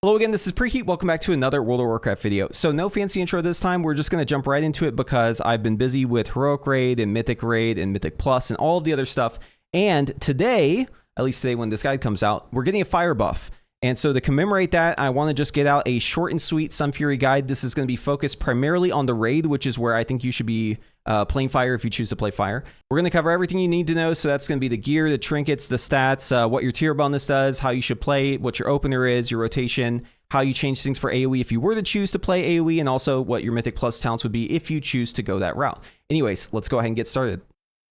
Hello again, this is Preheat. Welcome back to another World of Warcraft video. So no fancy intro this time. We're just going to jump right into it because I've been busy with Heroic Raid and Mythic Raid and Mythic Plus and all of the other stuff. And today, at least today when this guide comes out, we're getting a fire buff. And so to commemorate that, I want to just get out a short and sweet Sunfury guide. This is going to be focused primarily on the raid, which is where I think you should be playing fire if you choose to play fire. We're going to cover everything you need to know. So that's going to be the gear, the trinkets, the stats, what your tier bonus does, how you should play, what your opener is, your rotation, how you change things for AOE if you were to choose to play AOE, and also what your Mythic Plus talents would be if you choose to go that route. Anyways, let's go ahead and get started.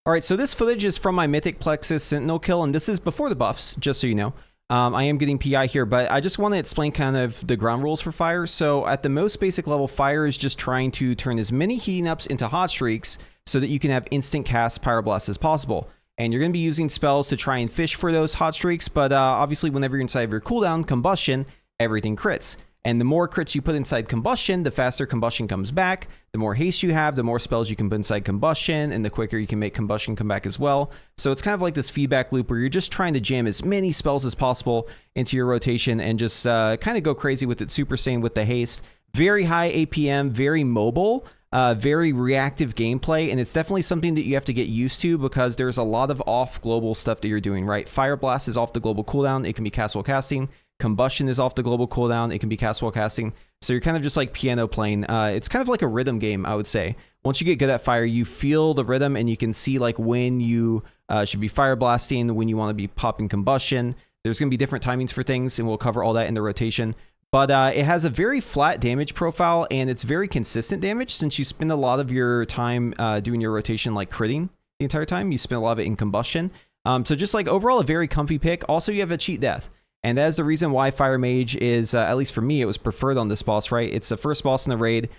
All right, so this footage is from my Mythic Plexus Sentinel kill, and this is before the buffs, just so you know. I am getting PI here, but I just want to explain kind of the ground rules for fire. So at the most basic level, fire is just trying to turn as many heating ups into hot streaks so that you can have instant cast Pyroblast as possible. And you're going to be using spells to try and fish for those hot streaks, but obviously whenever you're inside of your cooldown, Combustion, everything crits. And the more crits you put inside Combustion, the faster Combustion comes back. The more haste you have, the more spells you can put inside Combustion, and the quicker you can make Combustion come back as well. So it's kind of like this feedback loop where you're just trying to jam as many spells as possible into your rotation and just kind of go crazy with it. Super Saiyan with the haste. Very high APM, very mobile, very reactive gameplay, and it's definitely something that you have to get used to because there's a lot of off global stuff that you're doing, right? Fire Blast is off the global cooldown. It can be cast while casting. Combustion is off the global cooldown. It can be cast while casting. So you're kind of just like piano playing. It's kind of like a rhythm game, I would say. Once you get good at fire, you feel the rhythm and you can see like when you should be fire blasting, when you want to be popping Combustion. There's going to be different timings for things, and we'll cover all that in the rotation. But it has a very flat damage profile, and it's very consistent damage since you spend a lot of your time doing your rotation like critting the entire time. You spend a lot of it in Combustion. So just like overall a very comfy pick. Also, you have a cheat death. And that is the reason why Fire Mage is, at least for me, it was preferred on this boss, right? It's the first boss in the raid.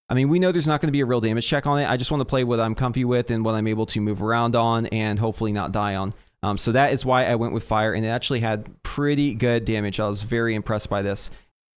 I mean, we know there's not going to be a real damage check on it. I just want to play what I'm comfy with and what I'm able to move around on and hopefully not die on. So that is why I went with Fire, and it actually had pretty good damage. I was very impressed by this.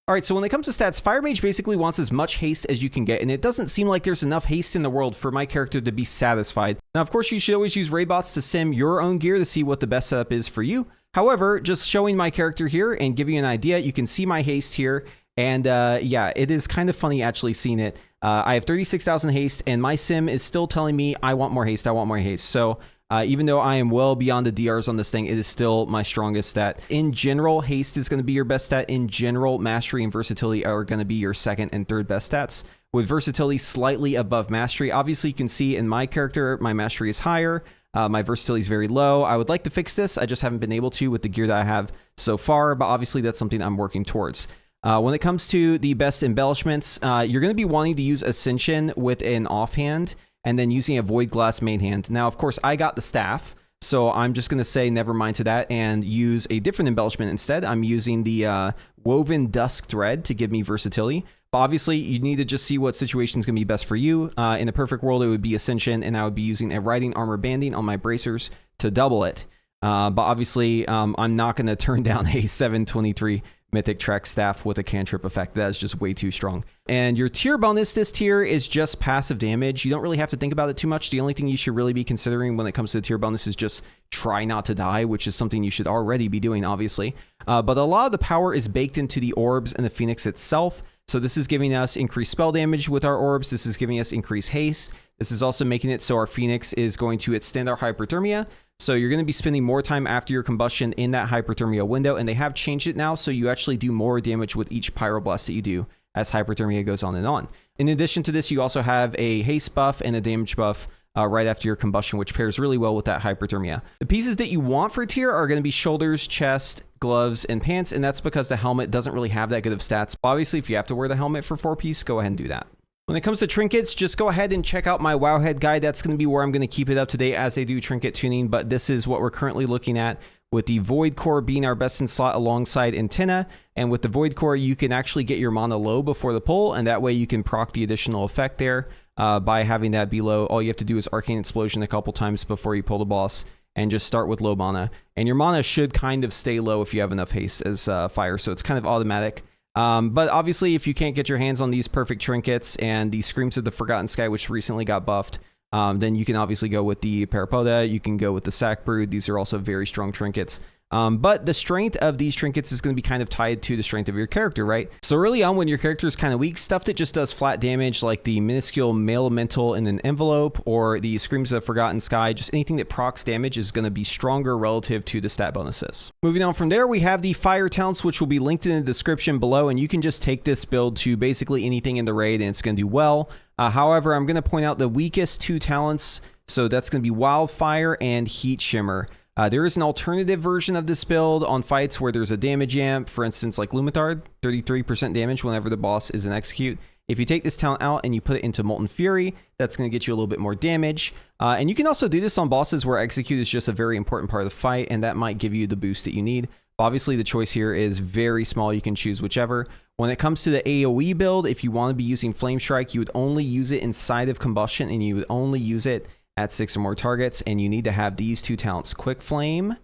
All right, so when it comes to stats, Fire Mage basically wants as much haste as you can get, and it doesn't seem like there's enough haste in the world for my character to be satisfied. Now, of course, you should always use raid bots to sim your own gear to see what the best setup is for you. However, just showing my character here and giving you an idea, you can see my haste here. And yeah, it is kind of funny actually seeing it. I have 36,000 haste, and my sim is still telling me I want more haste, I want more haste. So even though I am well beyond the DRs on this thing, it is still my strongest stat. In general, haste is going to be your best stat. In general, mastery and versatility are going to be your second and third best stats, with versatility slightly above mastery. Obviously, you can see in my character, my mastery is higher. My versatility is very low. I would like to fix this. I just haven't been able to with the gear that I have so far, but obviously that's something I'm working towards. When it comes to the best embellishments, you're going to be wanting to use Ascension with an offhand and then using a Void Glass main hand. Now, of course, I got the staff, so I'm just going to say never mind to that and use a different embellishment instead. I'm using the Woven Dusk Thread to give me versatility. But obviously, you need to just see what situation is going to be best for you. In a perfect world, it would be Ascension, and I would be using a Riding Armor Banding on my bracers to double it. But obviously, I'm not going to turn down a 723 Mythic Trek staff with a cantrip effect. That is just way too strong. And your tier bonus this tier is just passive damage. You don't really have to think about it too much. The only thing you should really be considering when it comes to the tier bonus is just try not to die, which is something you should already be doing, obviously. But a lot of the power is baked into the orbs and the Phoenix itself. So this is giving us increased spell damage with our orbs. This is giving us increased haste. This is also making it so our Phoenix is going to extend our Hyperthermia. So you're going to be spending more time after your Combustion in that Hyperthermia window, and they have changed it now, so you actually do more damage with each Pyroblast that you do as Hyperthermia goes on and on. In addition to this, you also have a haste buff and a damage buff right after your Combustion, which pairs really well with that Hyperthermia. The pieces that you want for tier are going to be shoulders, chest, gloves, and pants, and that's because the helmet doesn't really have that good of stats. Obviously, if you have to wear the helmet for 4-piece, go ahead and do that. When it comes to trinkets, just go ahead and check out my Wowhead guide. That's going to be where I'm going to keep it up to date as they do trinket tuning, but this is what we're currently looking at, with the Void Core being our best in slot alongside Antenna. And with the Void Core, you can actually get your mana low before the pull, and that way you can proc the additional effect there by having that be low. All you have to do is Arcane Explosion a couple times before you pull the boss, and just start with low mana. And your mana should kind of stay low if you have enough haste as fire, so it's kind of automatic. But obviously, if you can't get your hands on these perfect trinkets and the Screams of the Forgotten Sky, which recently got buffed, then you can obviously go with the Parapoda, you can go with the Sack Brood. These are also very strong trinkets. But the strength of these trinkets is going to be kind of tied to the strength of your character, right? So early on when your character is kind of weak, stuff that just does flat damage like the minuscule Male Elemental in an Envelope or the Screams of Forgotten Sky, just anything that procs damage is going to be stronger relative to the stat bonuses. Moving on from there, we have the fire talents, which will be linked in the description below, and you can just take this build to basically anything in the raid and it's going to do well. However, I'm going to point out the weakest 2 talents, so that's going to be Wildfire and Heat Shimmer. There is an alternative version of this build on fights where there's a damage amp, for instance, like Lumitard, 33% damage whenever the boss is in execute. If you take this talent out and you put it into Molten Fury, that's going to get you a little bit more damage. And you can also do this on bosses where execute is just a very important part of the fight, and that might give you the boost that you need. Obviously, the choice here is very small. You can choose whichever. When it comes to the AOE build, if you want to be using Flame Strike, you would only use it inside of Combustion, and you would only use it at 6 or more targets, and you need to have these 2 talents, Quick Flame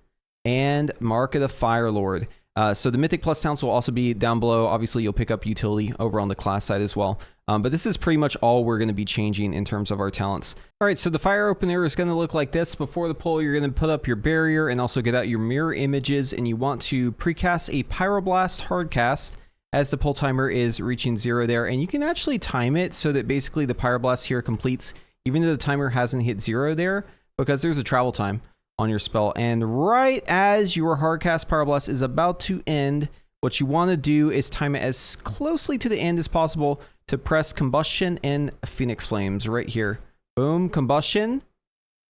and Mark of the Fire Lord. So the Mythic Plus talents will also be down below. Obviously, you'll pick up utility over on the class side as well. But this is pretty much all we're going to be changing in terms of our talents. All right, so the fire opener is going to look like this. Before the pull, you're going to put up your barrier and also get out your mirror images, and you want to precast a Pyroblast hardcast as the pull timer is reaching 0 there. And you can actually time it so that basically the Pyroblast here completes even though the timer hasn't hit 0 there, because there's a travel time on your spell. And right as your hardcast Pyroblast is about to end, what you want to do is time it as closely to the end as possible to press Combustion and Phoenix Flames right here. Boom, Combustion,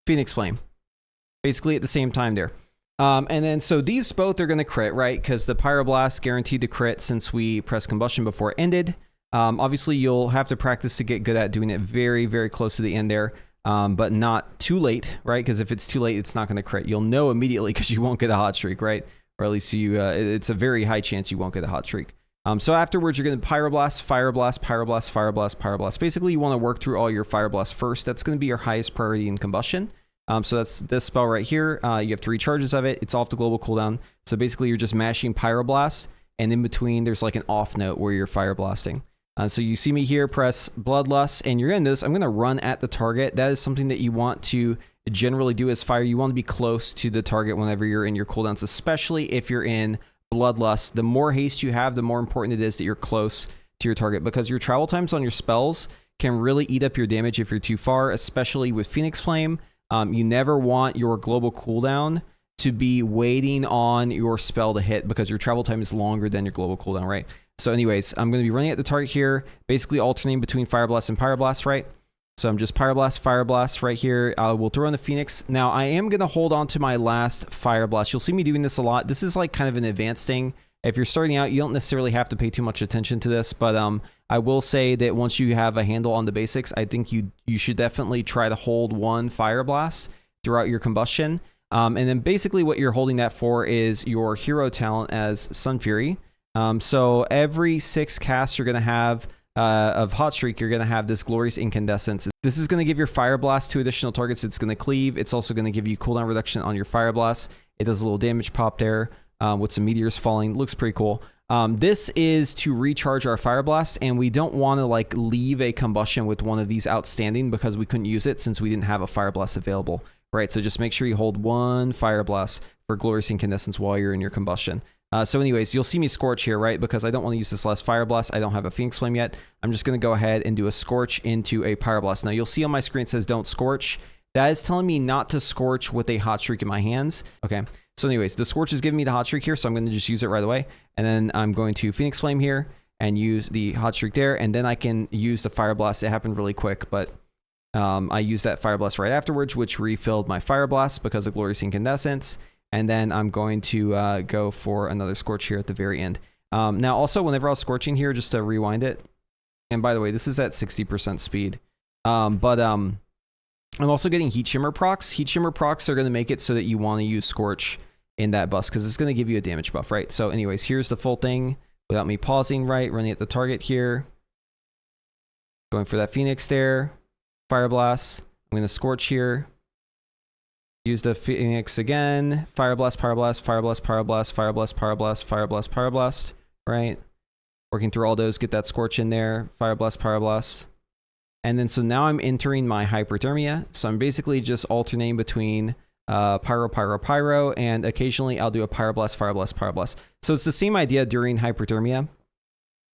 Phoenix Flame. Basically at the same time there. And then so these both are going to crit, right? Because the Pyroblast guaranteed to crit since we pressed Combustion before it ended. Obviously, you'll have to practice to get good at doing it very, very close to the end there, but not too late, right? Because if it's too late, it's not going to crit. You'll know immediately because you won't get a hot streak, right? Or at least you, it's a very high chance you won't get a hot streak. So afterwards, you're going to Pyroblast, Fireblast, Pyroblast, Fireblast, Pyroblast. Basically, you want to work through all your Fireblast first. That's going to be your highest priority in Combustion. So that's this spell right here. You have 3 charges of it. It's off the global cooldown. So basically, you're just mashing Pyroblast, and in between, there's like an off note where you're Fireblasting. So you see me here press Bloodlust, and you're going to notice I'm going to run at the target. That is something that you want to generally do as fire. You want to be close to the target whenever you're in your cooldowns, especially if you're in Bloodlust. The more haste you have, the more important it is that you're close to your target, because your travel times on your spells can really eat up your damage if you're too far, especially with Phoenix Flame. You never want your global cooldown to be waiting on your spell to hit, because your travel time is longer than your global cooldown, right? So anyways, I'm going to be running at the target here, basically alternating between Fireblast and Pyroblast, right? So I'm just Pyroblast, Fireblast right here. We'll throw in the Phoenix. Now I am going to hold on to my last Fireblast. You'll see me doing this a lot. This is like kind of an advanced thing. If you're starting out, you don't necessarily have to pay too much attention to this, but I will say that once you have a handle on the basics, I think you should definitely try to hold 1 Fireblast throughout your Combustion. And then basically what you're holding that for is your hero talent as Sunfury. So every 6 casts you're going to have of Hot Streak, you're going to have this Glorious Incandescence. This is going to give your Fire Blast 2 additional targets. It's going to cleave. It's also going to give you cooldown reduction on your Fire Blast. It does a little damage pop there with some meteors falling. Looks pretty cool. This is to recharge our Fire Blast, and we don't want to like leave a Combustion with one of these outstanding because we couldn't use it since we didn't have a Fire Blast available. Right, so just make sure you hold 1 Fire Blast for Glorious Incandescence while you're in your Combustion. So anyways, you'll see me Scorch here, right? Because I don't want to use this last Fire Blast. I don't have a Phoenix Flame yet. I'm just going to go ahead and do a Scorch into a Pyroblast. Now, you'll see on my screen it says don't Scorch. That is telling me not to Scorch with a Hot Streak in my hands. Okay, so anyways, the Scorch is giving me the Hot Streak here, so I'm going to just use it right away. And then I'm going to Phoenix Flame here and use the Hot Streak there. And then I can use the Fire Blast. It happened really quick, but I used that Fire Blast right afterwards, which refilled my Fire Blast because of Glorious Incandescence. And then I'm going to go for another Scorch here at the very end. Now, also, whenever I was Scorching here, just to rewind it, and by the way, this is at 60% speed. I'm also getting Heat Shimmer procs. Heat Shimmer procs are going to make it so that you want to use Scorch in that bust, because it's going to give you a damage buff, right? So anyways, here's the full thing without me pausing, right? Running at the target here. Going for that Phoenix there. Fire Blast. I'm going to Scorch here. Use the Phoenix again. Fire Blast, Fire Blast, Fire Blast, Fire Blast, Fire Blast, Fire Blast, Fire Blast, Fire Blast. Right? Working through all those, get that Scorch in there. Fire Blast, Fire Blast. And then so now I'm entering my Hyperthermia. So I'm basically just alternating between pyro, pyro, pyro, and occasionally I'll do a pyroblast, pyroblast, pyroblast. So it's the same idea during hyperthermia.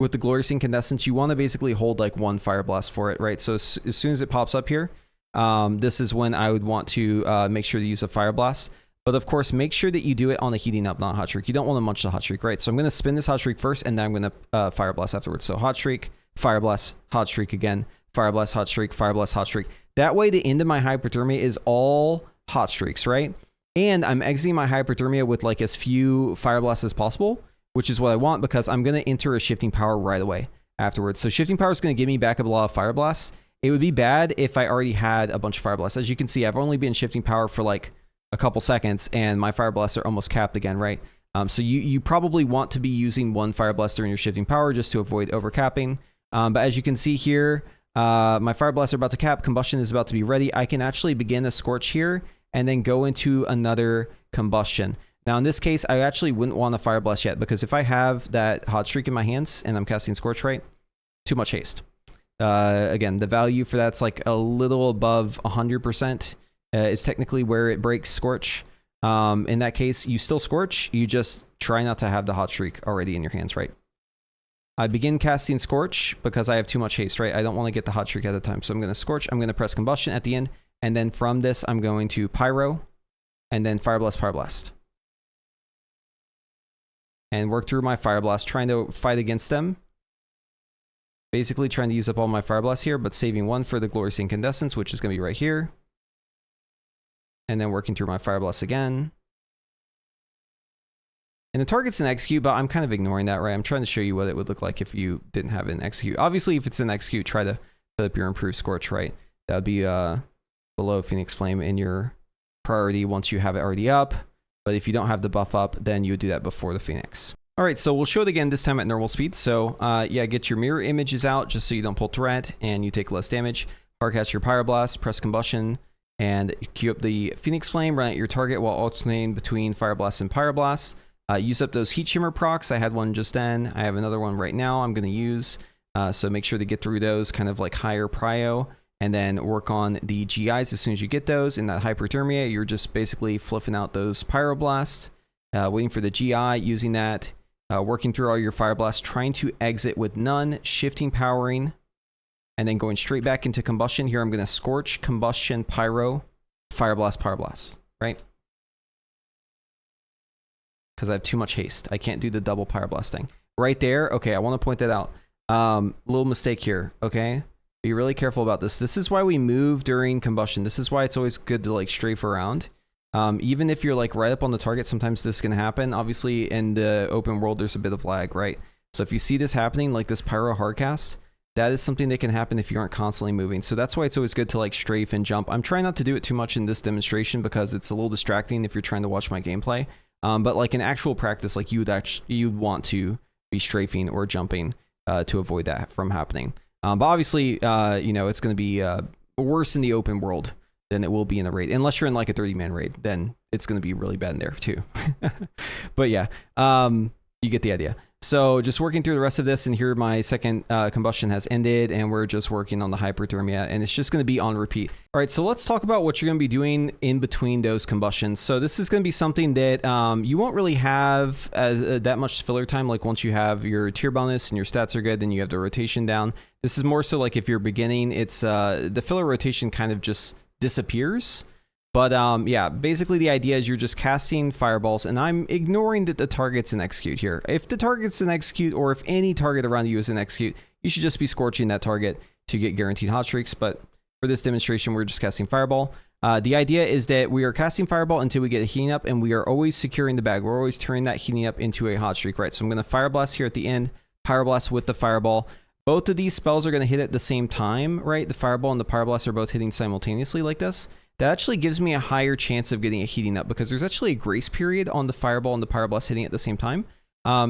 With the glorious incandescence, you want to basically hold like one fire blast for it, right? So as soon as it pops up here, this is when I would want to make sure to use a fire blast. But of course, make sure that you do it on a heating up, not hot streak. You don't want to munch the hot streak, right? So I'm going to spin this hot streak first, and then I'm going to fire blast afterwards. So hot streak, fire blast, hot streak again, fire blast, hot streak, fire blast, hot streak. That way, the end of my hyperthermia is all hot streaks, right? And I'm exiting my hyperthermia with like as few fire blasts as possible, which is what I want because I'm going to enter a shifting power right away afterwards. So shifting power is going to give me back up a lot of fire blasts. It would be bad if I already had a bunch of fire blasts. As you can see, I've only been shifting power for like a couple seconds and my fire blasts are almost capped again, right? So you probably want to be using one fire blast during your shifting power just to avoid overcapping. But as you can see here, my fire blasts are about to cap. Combustion is about to be ready. I can actually begin a scorch here and then go into another combustion. Now, in this case, I actually wouldn't want a fire blast yet because if I have that hot streak in my hands and I'm casting scorch, right, too much haste. Again, the value for that's like a little above 100% is technically where it breaks scorch. In that case, you still scorch. You just try not to have the hot streak already in your hands, right? I begin casting scorch because I have too much haste, right? I don't want to get the hot streak at a time. So I'm going to scorch. I'm going to press combustion at the end. And then from this, I'm going to pyro and then fire blast, fire blast. And work through my fire blast, trying to fight against them. Basically trying to use up all my fire blasts here, but saving one for the glorious incandescence, which is going to be right here. And then working through my fire blasts again. And the target's an execute, but I'm kind of ignoring that, right? I'm trying to show you what it would look like if you didn't have an execute. Obviously, if it's an execute, try to put up your improved scorch, right? That would be below Phoenix Flame in your priority once you have it already up. But if you don't have the buff up, then you would do that before the Phoenix. All right, so we'll show it again this time at normal speed. So yeah, get your mirror images out just so you don't pull threat and you take less damage. Hardcast your Pyroblast, press combustion, and queue up the Phoenix Flame, run at your target while alternating between Fire Blast and Pyroblast. Use up those Heat Shimmer procs. I had one just then. I have another one right now I'm going to use. So make sure to get through those kind of like higher prio. And then work on the GIs as soon as you get those. In that hyperthermia, you're just basically flipping out those Pyroblasts, waiting for the GI, using that, working through all your Fire Blasts, trying to exit with none, shifting powering, and then going straight back into combustion. Here I'm going to scorch, combustion, pyro, Fire Blast, Pyroblast, right? Because I have too much haste. I can't do the double Pyroblast thing. Right there, okay, I want to point that out. Little mistake here, okay? Be really careful about this. This is why we move during combustion. This is why it's always good to like strafe around. Even if you're like right up on the target, sometimes this can happen. Obviously, in the open world, there's a bit of lag, right? So if you see this happening, like this pyro hardcast, that is something that can happen if you aren't constantly moving. So that's why it's always good to like strafe and jump. I'm trying not to do it too much in this demonstration because it's a little distracting if you're trying to watch my gameplay. But like in actual practice, like you'd want to be strafing or jumping to avoid that from happening. But obviously, you know, it's going to be worse in the open world than it will be in a raid. Unless you're in like a 30-man raid, then it's going to be really bad in there too. But yeah, you get the idea. So just working through the rest of this, and here my second combustion has ended, and we're just working on the hyperthermia, and it's just going to be on repeat. All right, so let's talk about what you're going to be doing in between those combustions. So this is going to be something that you won't really have that much filler time. Like once you have your tier bonus and your stats are good, then you have the rotation down. This is more so like if you're beginning, it's the filler rotation kind of just disappears. But yeah, basically the idea is you're just casting fireballs, and I'm ignoring that the target's an execute here. If the target's an execute, or if any target around you is an execute, you should just be scorching that target to get guaranteed hot streaks. But for this demonstration, we're just casting fireball. The idea is that we are casting fireball until we get a heating up, and we are always securing the bag. We're always turning that heating up into a hot streak, right? So I'm going to fire blast here at the end, pyroblast with the fireball. Both of these spells are going to hit at the same time, right? The fireball and the pyroblast are both hitting simultaneously like this. That actually gives me a higher chance of getting a heating up because there's actually a grace period on the fireball and the pyroblast hitting at the same time.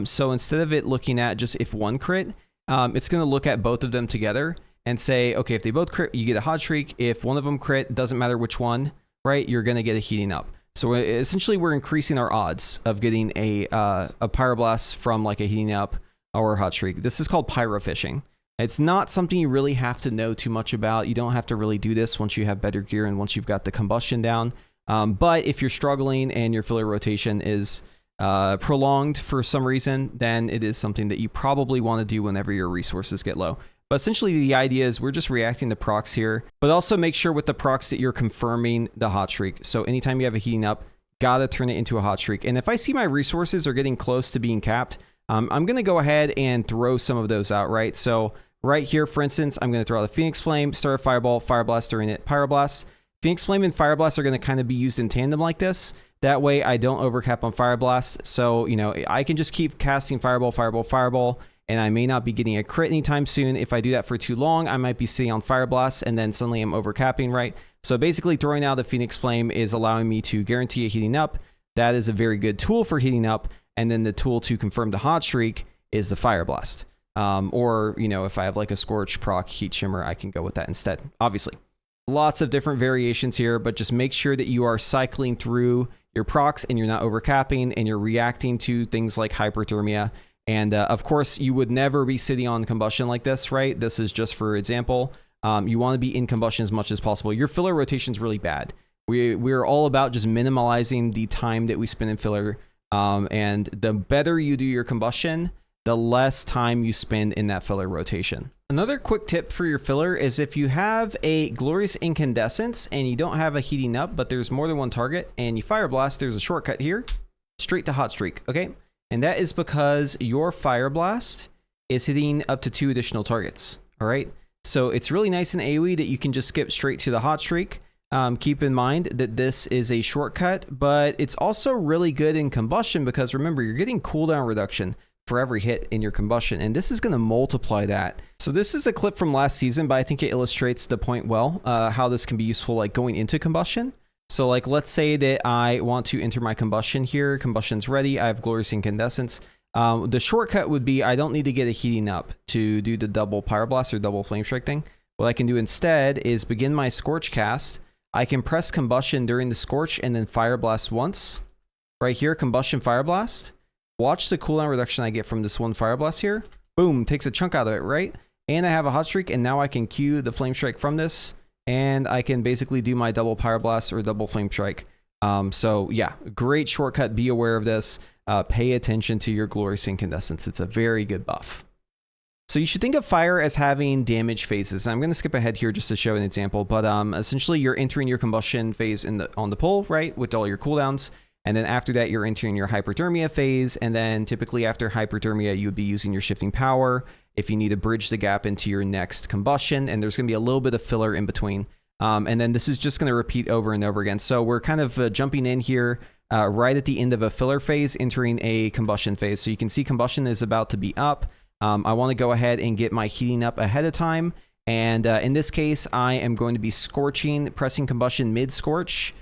So instead of it looking at just if one crit, it's going to look at both of them together and say, okay, if they both crit, you get a hot streak. If one of them crit, doesn't matter which one, right? You're going to get a heating up. So essentially we're increasing our odds of getting a pyroblast from like a heating up or a hot streak. This is called pyro fishing. It's not something you really have to know too much about. You don't have to really do this once you have better gear and once you've got the combustion down. But if you're struggling and your filler rotation is prolonged for some reason, then it is something that you probably want to do whenever your resources get low. But essentially the idea is we're just reacting to procs here, but also make sure with the procs that you're confirming the hot streak. So anytime you have a heating up, gotta turn it into a hot streak. And if I see my resources are getting close to being capped, I'm gonna go ahead and throw some of those out, right? So right here, for instance, I'm gonna throw out the Phoenix Flame, start a Fireball, Fire Blast during it, Pyroblast. Phoenix Flame and Fire Blast are gonna kind of be used in tandem like this. That way I don't overcap on Fire Blast. So, you know, I can just keep casting Fireball, Fireball, Fireball, and I may not be getting a crit anytime soon. If I do that for too long, I might be sitting on Fire Blast and then suddenly I'm overcapping, right? So basically throwing out the Phoenix Flame is allowing me to guarantee a heating up. That is a very good tool for heating up. And then the tool to confirm the hot streak is the Fire Blast. Or, you know, if I have like a Scorch proc Heat Shimmer, I can go with that instead, obviously. Lots of different variations here, but just make sure that you are cycling through your procs and you're not overcapping and you're reacting to things like Hyperthermia. And of course, you would never be sitting on Combustion like this, right? This is just for example. You want to be in Combustion as much as possible. Your filler rotation is really bad. We're all about just minimalizing the time that we spend in filler. And the better you do your Combustion, the less time you spend in that filler rotation. Another quick tip for your filler is if you have a Glorious Incandescence and you don't have a heating up, but there's more than one target and you Fire Blast, there's a shortcut here, straight to hot streak, okay? And that is because your Fire Blast is hitting up to 2 additional targets, all right? So it's really nice in AOE that you can just skip straight to the hot streak. Keep in mind that this is a shortcut, but it's also really good in Combustion because remember, you're getting cooldown reduction for every hit in your Combustion, and this is going to multiply that. So this is a clip from last season, but I think it illustrates the point well, how this can be useful like going into Combustion. So like, let's say that I want to enter my Combustion here. Combustion's ready. I have Glorious Incandescence. The shortcut would be I don't need to get a heating up to do the double Pyroblast or double Flame Strike thing. What I can do instead is begin my Scorch cast. I can press Combustion during the Scorch and then Fire Blast once. Right here, Combustion, Fire Blast. Watch the cooldown reduction I get from this one Fire Blast here. Boom, takes a chunk out of it, right? And I have a hot streak, and now I can cue the Flame Strike from this, and I can basically do my double Pyroblast or double Flame Strike. So yeah, great shortcut. Be aware of this. Pay attention to your Glorious Incandescence. It's a very good buff. So you should think of fire as having damage phases. I'm going to skip ahead here just to show an example, but essentially you're entering your Combustion phase on the pull, right, with all your cooldowns. And then after that, you're entering your Hyperthermia phase. And then typically after Hyperthermia, you would be using your Shifting Power if you need to bridge the gap into your next Combustion. And there's going to be a little bit of filler in between. And then this is just going to repeat over and over again. So we're kind of jumping in here right at the end of a filler phase, entering a Combustion phase. So you can see Combustion is about to be up. I want to go ahead and get my heating up ahead of time. And in this case, I am going to be scorching, pressing Combustion mid-scorch.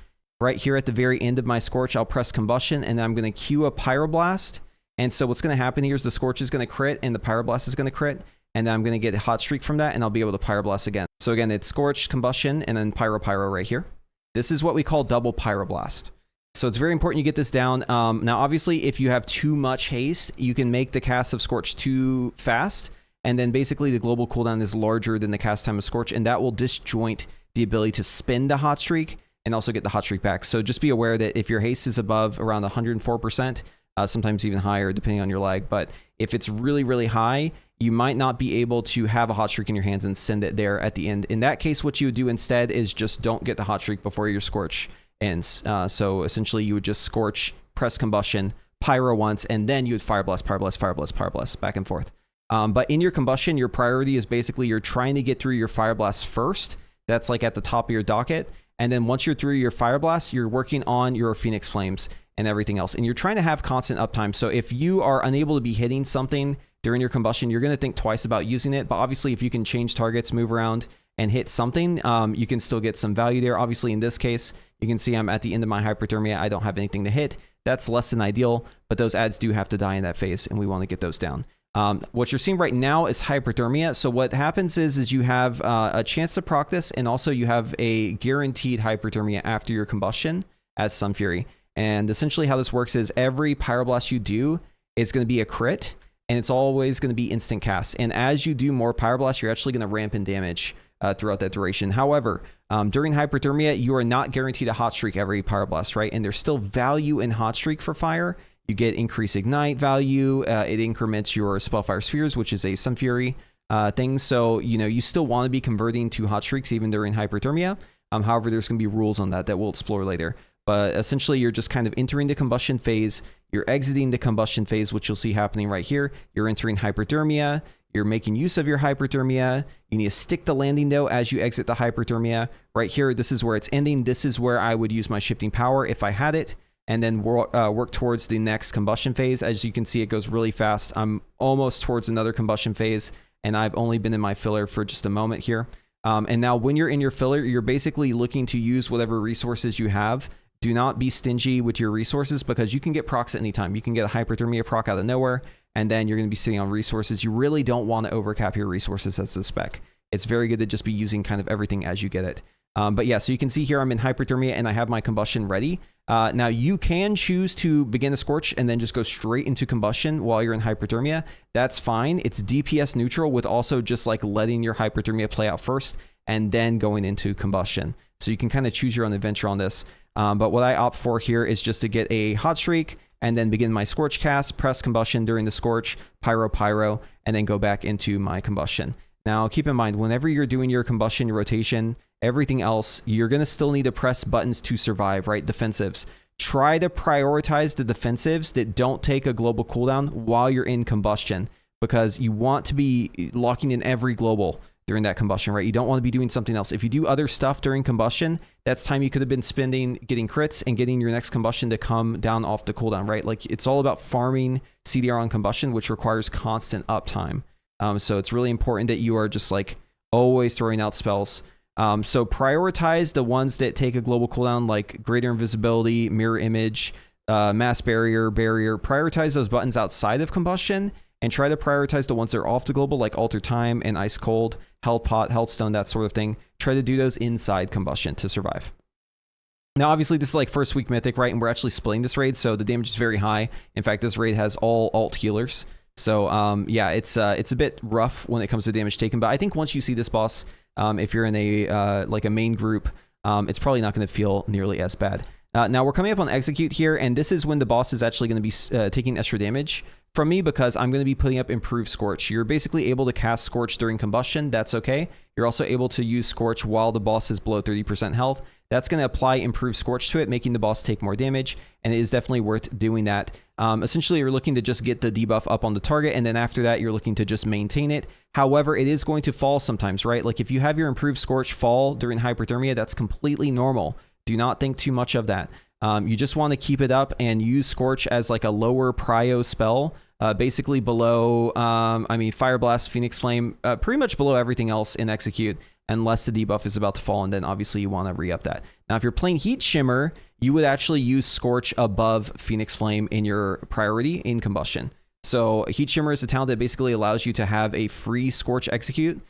Right here at the very end of my Scorch, I'll press Combustion, and then I'm going to cue a Pyroblast. And so what's going to happen here is the Scorch is going to crit, and the Pyroblast is going to crit, and then I'm going to get a Hot Streak from that, and I'll be able to Pyroblast again. So again, it's Scorch, Combustion, and then Pyro right here. This is what we call double Pyroblast. So it's very important you get this down. Now, obviously, if you have too much haste, you can make the cast of Scorch too fast, and then basically the global cooldown is larger than the cast time of Scorch, and that will disjoint the ability to spin the Hot Streak and also get the hot streak back. So just be aware that if your haste is above around 104%, sometimes even higher depending on your lag, but if it's really, really high, you might not be able to have a hot streak in your hands and send it there at the end. In that case, what you would do instead is just don't get the hot streak before your Scorch ends. So essentially you would just Scorch, press Combustion, Pyro once, and then you would Fire Blast, Fire Blast, Fire Blast, Fire Blast, back and forth. But in your Combustion, your priority is basically you're trying to get through your Fire Blast first. That's like at the top of your docket. And then once you're through your Fire Blast, you're working on your Phoenix Flames and everything else. And you're trying to have constant uptime. So if you are unable to be hitting something during your Combustion, you're going to think twice about using it. But obviously, if you can change targets, move around, and hit something, you can still get some value there. Obviously, in this case, you can see I'm at the end of my Hyperthermia. I don't have anything to hit. That's less than ideal, but those ads do have to die in that phase, and we want to get those down. What you're seeing right now is Hyperthermia. So what happens is you have a chance to proc this, and also you have a guaranteed Hyperthermia after your Combustion as Sunfury. And essentially how this works is every Pyroblast you do is going to be a crit, and it's always going to be instant cast. And as you do more Pyroblast, you're actually going to ramp in damage throughout that duration. However, during Hyperthermia, you are not guaranteed a hot streak every Pyroblast, right? And there's still value in hot streak for fire. You get increased ignite value. It increments your Spellfire Spheres, which is a Sunfury thing. So, you know, you still want to be converting to hot streaks even during Hyperthermia. However, there's going to be rules on that we'll explore later. But essentially, you're just kind of entering the combustion phase. You're exiting the combustion phase, which you'll see happening right here. You're entering Hyperthermia. You're making use of your Hyperthermia. You need to stick the landing, though, as you exit the Hyperthermia. Right here, this is where it's ending. This is where I would use my shifting power if I had it, and then work towards the next combustion phase. As you can see, it goes really fast. I'm almost towards another combustion phase, and I've only been in my filler for just a moment here. And now when you're in your filler, you're basically looking to use whatever resources you have. Do not be stingy with your resources, because you can get procs at any time. You can get a Hyperthermia proc out of nowhere, and then you're going to be sitting on resources. You really don't want to overcap your resources as the spec. It's very good to just be using kind of everything as you get it. But yeah, so you can see here I'm in Hyperthermia and I have my combustion ready. Now you can choose to begin a scorch and then just go straight into combustion while you're in Hyperthermia. That's fine. It's DPS neutral with also just like letting your Hyperthermia play out first and then going into combustion. So you can kind of choose your own adventure on this. But what I opt for here is just to get a hot streak and then begin my scorch cast, press combustion during the scorch, pyro, and then go back into my combustion. Now keep in mind, whenever you're doing your combustion, your rotation, everything else, you're going to still need to press buttons to survive, right? Defensives. Try to prioritize the defensives that don't take a global cooldown while you're in combustion, because you want to be locking in every global during that combustion, right? You don't want to be doing something else. If you do other stuff during combustion, that's time you could have been spending getting crits and getting your next combustion to come down off the cooldown, right? Like, it's all about farming CDR on combustion, which requires constant uptime. So it's really important that you are just like always throwing out spells. So prioritize the ones that take a global cooldown, like greater invisibility, mirror image, mass barrier. Prioritize those buttons outside of combustion, and try to prioritize the ones that are off the global, like alter time and ice cold, health pot, health stone, that sort of thing. Try to do those inside combustion to survive. Now, obviously, this is like first week mythic, right? And we're actually splitting this raid, so the damage is very high. In fact, this raid has all alt healers. So yeah, it's a bit rough when it comes to damage taken. But I think once you see this boss, if you're in a like a main group, it's probably not going to feel nearly as bad. Now we're coming up on execute here, and this is when the boss is actually going to be taking extra damage from me, because I'm going to be putting up improved scorch. You're basically able to cast scorch during combustion. That's okay. You're also able to use scorch while the boss is below 30% health. That's going to apply improved scorch to it, making the boss take more damage, and it is definitely worth doing that. Essentially, you're looking to just get the debuff up on the target, and then after that, you're looking to just maintain it. However, it is going to fall sometimes, right? Like, if you have your improved scorch fall during Hyperthermia, that's completely normal. Do not think too much of that. You just want to keep it up and use Scorch as like a lower prio spell, basically below, I mean, Fire Blast, Phoenix Flame, pretty much below everything else in Execute, unless the debuff is about to fall, and then obviously you want to re-up that. Now, if you're playing Heat Shimmer, you would actually use Scorch above Phoenix Flame in your priority in Combustion. So Heat Shimmer is a talent that basically allows you to have a free Scorch Execute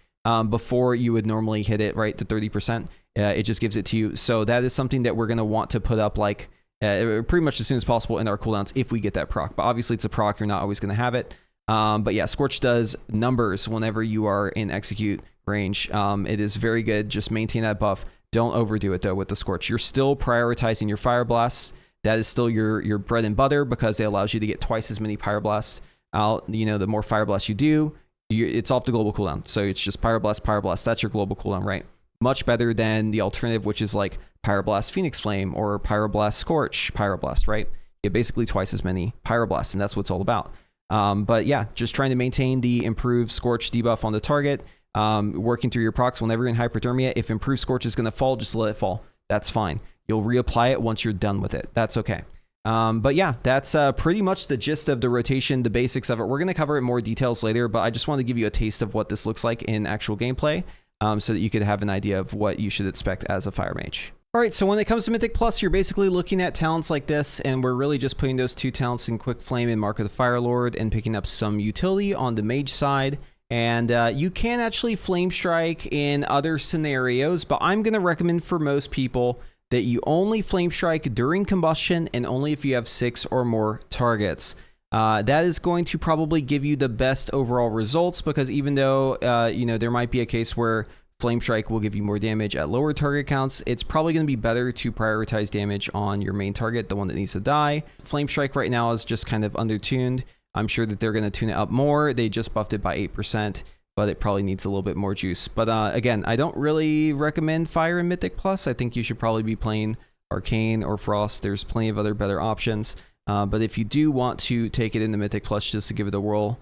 before you would normally hit it, right, to 30%. It just gives it to you. So that is something that we're going to want to put up like pretty much as soon as possible in our cooldowns if we get that proc. But obviously it's a proc, you're not always going to have it. But yeah, Scorch does numbers whenever you are in execute range. It is very good. Just maintain that buff. Don't overdo it though with the Scorch. You're still prioritizing your Fire Blasts. That is still your bread and butter, because it allows you to get twice as many Pyro Blasts out. You know, the more Fire Blasts you do, it's off the global cooldown. So it's just Pyro Blast, Pyro Blast. That's your global cooldown, right? Much better than the alternative, which is like Pyroblast Phoenix Flame or Pyroblast Scorch Pyroblast, right? You get basically twice as many Pyroblasts, and that's what it's all about. But yeah, just trying to maintain the improved Scorch debuff on the target, working through your procs whenever you're in Hyperthermia. If improved Scorch is going to fall, just let it fall. That's fine. You'll reapply it once you're done with it. That's okay. But yeah, that's pretty much the gist of the rotation, the basics of it. We're going to cover it in more details later, but I just want to give you a taste of what this looks like in actual gameplay. So that you could have an idea of what you should expect as a Fire Mage. All right, so when it comes to Mythic Plus, you're basically looking at talents like this, and we're really just putting those two talents in Quick Flame and Mark of the Fire Lord and picking up some utility on the Mage side. And you can actually Flame Strike in other scenarios, but I'm going to recommend for most people that you only Flame Strike during Combustion and only if you have 6 or more targets. That is going to probably give you the best overall results, because even though, you know, there might be a case where Flame Strike will give you more damage at lower target counts. It's probably going to be better to prioritize damage on your main target, the one that needs to die. Flame Strike right now is just kind of undertuned. I'm sure that they're going to tune it up more. They just buffed it by 8%, but it probably needs a little bit more juice. But again, I don't really recommend Fire and Mythic Plus. I think you should probably be playing Arcane or Frost. There's plenty of other better options. But if you do want to take it into Mythic Plus just to give it a whirl,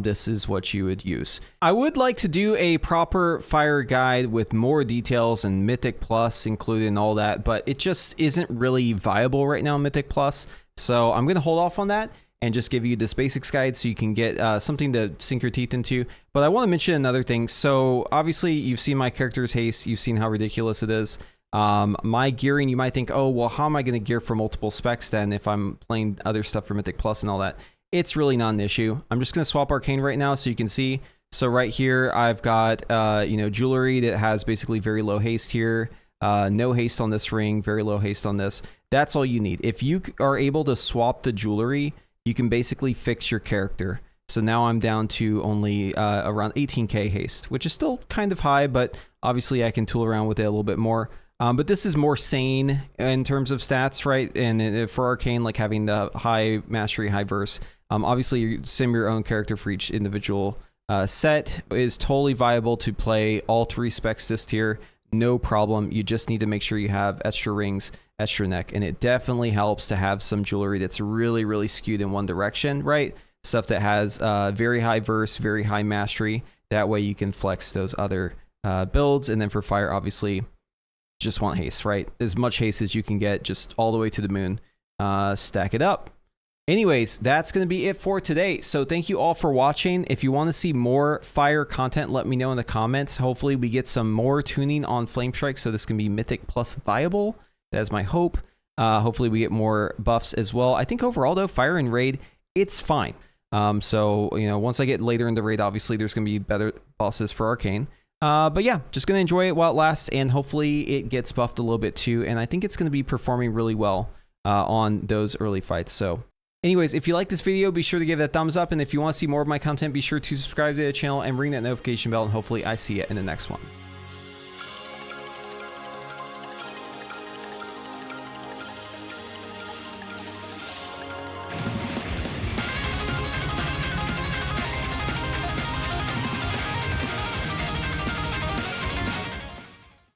this is what you would use. I would like to do a proper Fire guide with more details and Mythic Plus included and all that, but it just isn't really viable right now in Mythic Plus. So I'm going to hold off on that and just give you this basics guide so you can get something to sink your teeth into. But I want to mention another thing. So obviously you've seen my character's haste. You've seen how ridiculous it is. My gearing, you might think, oh, well, how am I going to gear for multiple specs then if I'm playing other stuff for Mythic Plus and all that? It's really not an issue. I'm just going to swap Arcane right now so you can see. So right here, I've got, jewelry that has basically very low haste here. No haste on this ring, very low haste on this. That's all you need. If you are able to swap the jewelry, you can basically fix your character. So now I'm down to only around 18k haste, which is still kind of high, but obviously I can tool around with it a little bit more. But this is more sane in terms of stats, right? And for Arcane, like having the high mastery, high verse, obviously you sim your own character for each individual set. It is totally viable to play all 3 specs this tier, no problem. You just need to make sure you have extra rings, extra neck, and it definitely helps to have some jewelry that's really, really skewed in one direction, right? Stuff that has very high verse, very high mastery. That way you can flex those other builds. And then for Fire, obviously, just want haste, right? As much haste as you can get, just all the way to the moon. Stack it up. Anyways, that's going to be it for today. So thank you all for watching. If you want to see more Fire content, let me know in the comments. Hopefully we get some more tuning on Flame Strike so this can be Mythic Plus viable. That is my hope. Hopefully we get more buffs as well. I think overall though, Fire and Raid, it's fine. So, once I get later in the raid, obviously there's going to be better bosses for Arcane. But yeah, just going to enjoy it while it lasts, and hopefully it gets buffed a little bit too. And I think it's going to be performing really well on those early fights. So anyways, if you like this video, be sure to give it a thumbs up. And if you want to see more of my content, be sure to subscribe to the channel and ring that notification bell. And hopefully I see you in the next one.